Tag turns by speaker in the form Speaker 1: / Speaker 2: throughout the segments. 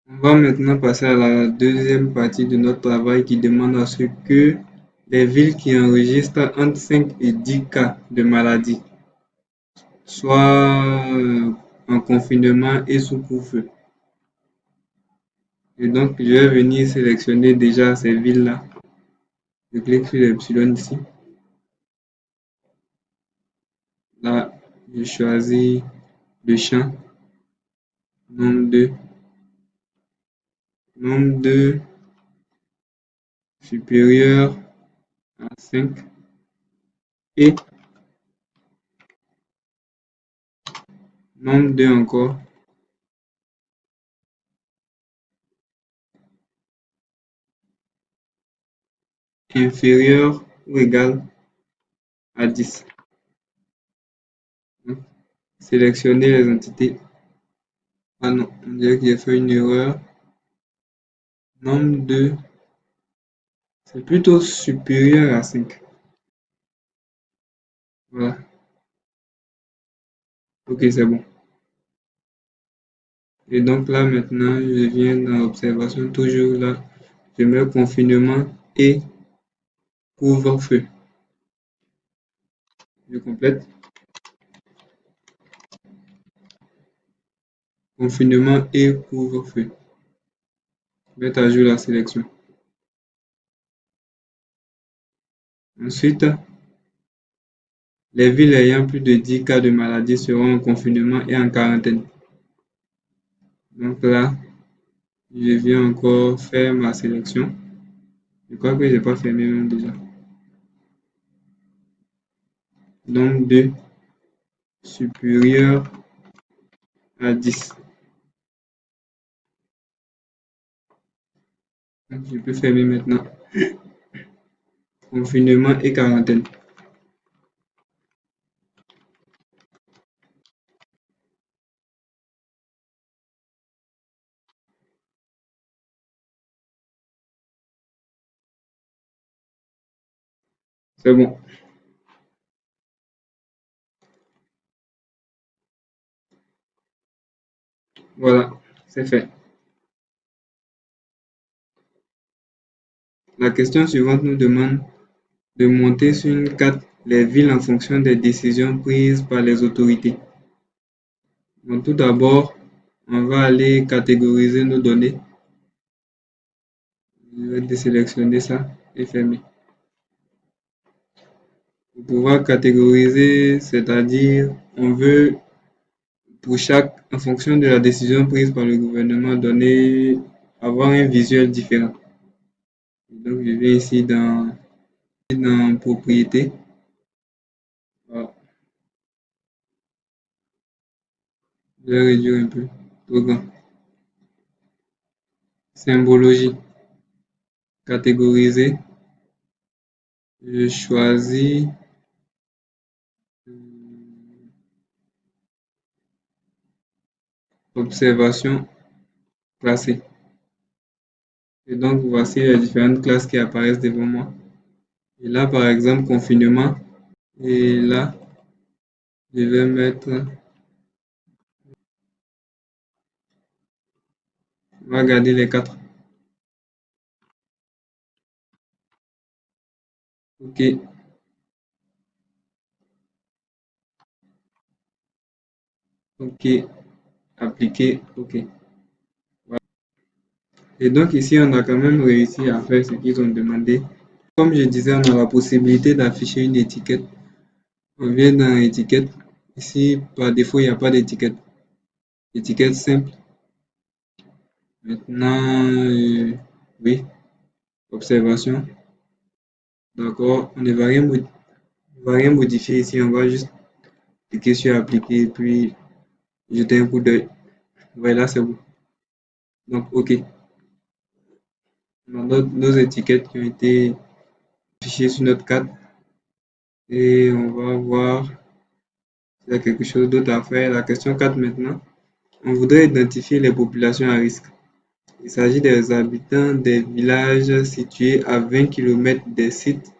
Speaker 1: On va maintenant passer à la deuxième partie de notre travail qui demande à ce que les villes qui enregistrent entre 5 et 10 cas de maladie soient en confinement et sous couvre-feu. Et donc, je vais venir sélectionner déjà ces villes-là. Je clique sur l'epsilon ici. Là, je choisis le champ, nombre de, nombre de supérieur à 5 et nombre de encore inférieur ou égal à 10. Donc, sélectionner les entités. Ah non, on dirait que j'ai fait une erreur. Nombre de, c'est plutôt supérieur à 5. Voilà, ok, c'est bon. Et donc là, maintenant, je viens dans l'observation, toujours là, je mets confinement et couvre-feu. Je complète. Confinement et couvre-feu. Mettre à jour la sélection. Ensuite, les villes ayant plus de 10 cas de maladie seront en confinement et en quarantaine. Donc là, je viens encore faire ma sélection. Je crois que je n'ai pas fermé même déjà. Donc de supérieur à 10. Donc, je peux fermer maintenant. Confinement et quarantaine. C'est bon. Voilà, c'est fait. La question suivante nous demande de monter sur une carte les villes en fonction des décisions prises par les autorités. Donc, tout d'abord, on va aller catégoriser nos données. Je vais désélectionner ça et fermer. Pour pouvoir catégoriser, c'est-à-dire on veut pour chaque, en fonction de la décision prise par le gouvernement, donner, avoir un visuel différent. Donc, je viens ici dans propriété. Voilà. Je vais réduire un peu. Trop grand. Symbologie. Catégoriser. Je choisis observation classée. Et donc, voici les différentes classes qui apparaissent devant moi. Et là, par exemple, confinement. Et là, je vais mettre, on va garder les quatre. OK, OK, appliquer, OK. Voilà. Et donc ici, on a quand même réussi à faire ce qu'ils ont demandé. Comme je disais, on a la possibilité d'afficher une étiquette. On vient dans étiquette. Ici, par défaut, il n'y a pas d'étiquette. Étiquette simple. Maintenant, oui, observation. D'accord, on ne va rien modifier ici. On va juste cliquer sur appliquer et puis jeter un coup d'œil. Voilà, c'est bon. Donc, OK. On a nos étiquettes qui ont été affichées sur notre carte et on va voir s'il y a quelque chose d'autre à faire. La question 4 maintenant. On voudrait identifier les populations à risque. Il s'agit des habitants des villages situés à 20 km des sites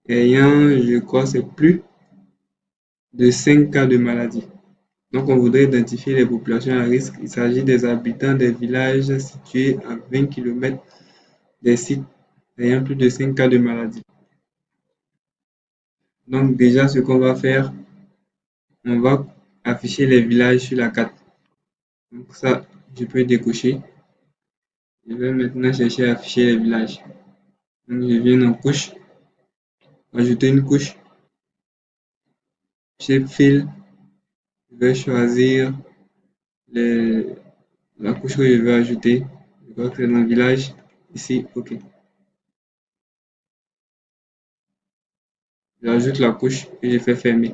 Speaker 1: ayant, je crois, c'est plus de 5 cas de maladie. Donc, on voudrait identifier les populations à risque. Il s'agit des habitants des villages situés à 20 km des sites ayant plus de 5 cas de maladie. Donc, déjà, ce qu'on va faire, on va afficher les villages sur la carte. Donc, ça, je peux décocher. Je vais maintenant chercher à afficher les villages. Donc, je viens en couche, ajouter une couche, shape fill, je vais choisir les, la couche que je veux ajouter. Je crois que c'est dans le village. Ici, OK. J'ajoute la couche et je fais fermer.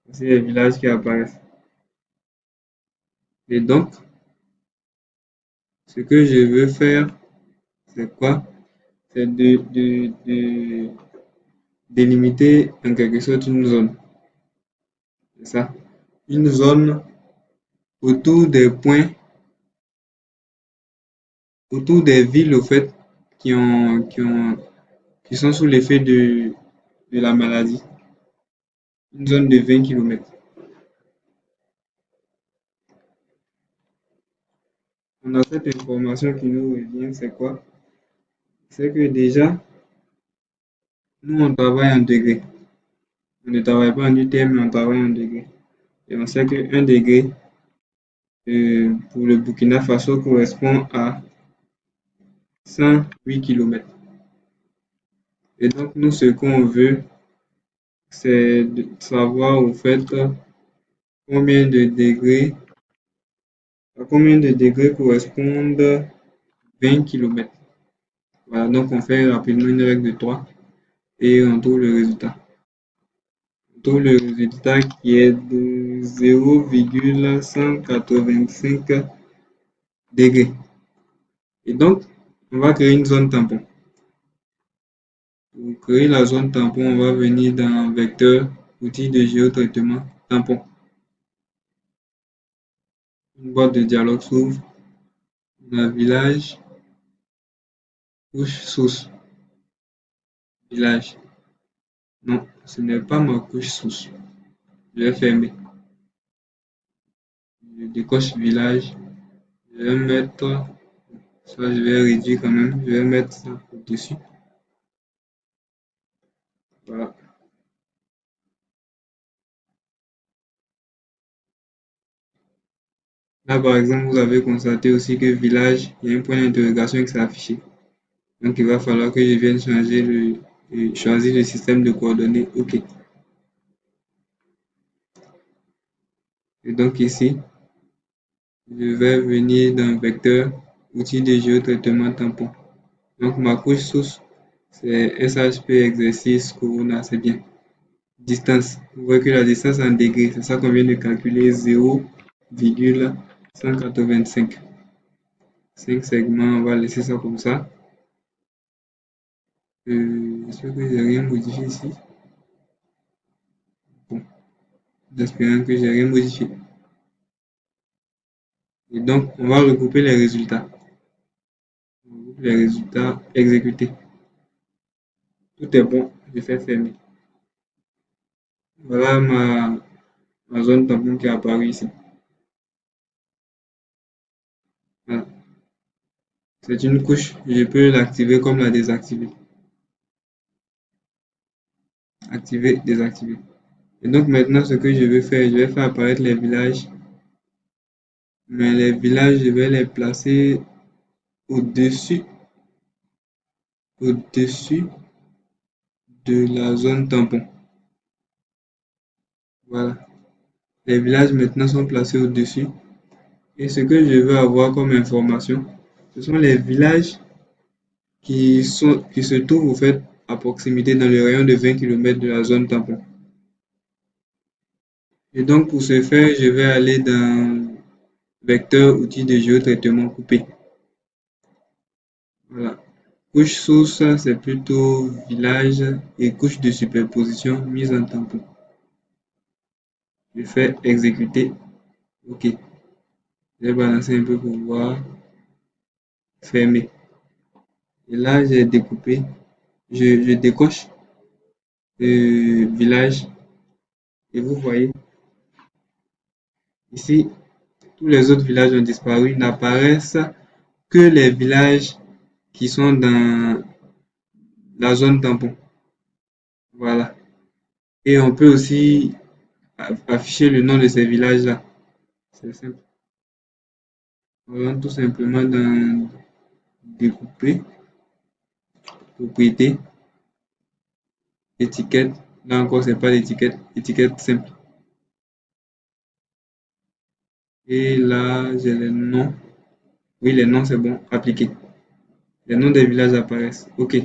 Speaker 1: Voici les villages qui apparaissent. Et donc, ce que je veux faire, c'est quoi? C'est de délimiter en quelque sorte une zone. C'est ça. Une zone autour des points, autour des villes, au fait, qui sont sous l'effet de la maladie. Une zone de 20 km. On a cette information qui nous revient, c'est quoi? C'est que déjà, nous, on travaille en degrés. On ne travaille pas en UTM, mais on travaille en degrés. Et on sait qu'un degré pour le Burkina Faso correspond à 108 km. Et donc, nous, ce qu'on veut, c'est de savoir au fait combien de degrés, à combien de degrés correspondent 20 km. Voilà, donc on fait rapidement une règle de 3 et on trouve le résultat. On trouve le résultat qui est de 0,185 degrés. Et donc, on va créer une zone tampon. Pour créer la zone tampon, on va venir dans vecteur, outil de géotraitement, tampon. Une boîte de dialogue s'ouvre. On a village, couche source, village. Non, ce n'est pas ma couche source. Je vais fermer. Je décoche village. Je vais mettre, ça je vais réduire quand même. Je vais mettre ça au-dessus. Voilà. Là, par exemple, vous avez constaté aussi que village, il y a un point d'interrogation qui s'est affiché. Donc, il va falloir que je vienne choisir le système de coordonnées OK. Et donc ici, je vais venir dans vecteur, outil de géotraitement tampon. Donc ma couche source, c'est SHP exercice Corona, c'est bien. Distance, vous voyez que la distance en degrés, c'est ça qu'on vient de calculer, 0,185. 5 segments, on va laisser ça comme ça. J'espère que j'ai rien modifié ici. Bon, j'espère que j'ai rien modifié. Et donc, on va regrouper les résultats. On regroupe les résultats exécutés. Tout est bon, je fais fermer. Voilà ma zone tampon qui est apparue ici. Voilà. C'est une couche, je peux l'activer comme la désactiver. Activer, désactiver. Et donc maintenant, ce que je vais faire, je vais faire apparaître les villages. Mais les villages, je vais les placer au-dessus, au-dessus de la zone tampon. Voilà. Les villages maintenant sont placés au-dessus. Et ce que je veux avoir comme information, ce sont les villages qui se trouvent au fait à proximité dans le rayon de 20 km de la zone tampon. Et donc pour ce faire, je vais aller dans vecteur outil de géotraitement coupé. Voilà. Couche source, c'est plutôt village et couche de superposition mise en tampon. Je fais exécuter. OK. Je vais balancer un peu pour voir. Fermer. Et là, j'ai découpé. Je décoche village. Et vous voyez, Ici, tous les autres villages ont disparu, n'apparaissent que les villages qui sont dans la zone tampon. Voilà. Et on peut aussi afficher le nom de ces villages-là. C'est simple. On rentre tout simplement dans découper, propriété, étiquette. Là encore, c'est pas l'étiquette, étiquette simple. Et là, j'ai les noms. Oui, les noms, c'est bon. Appliquer. Les noms des villages apparaissent. OK.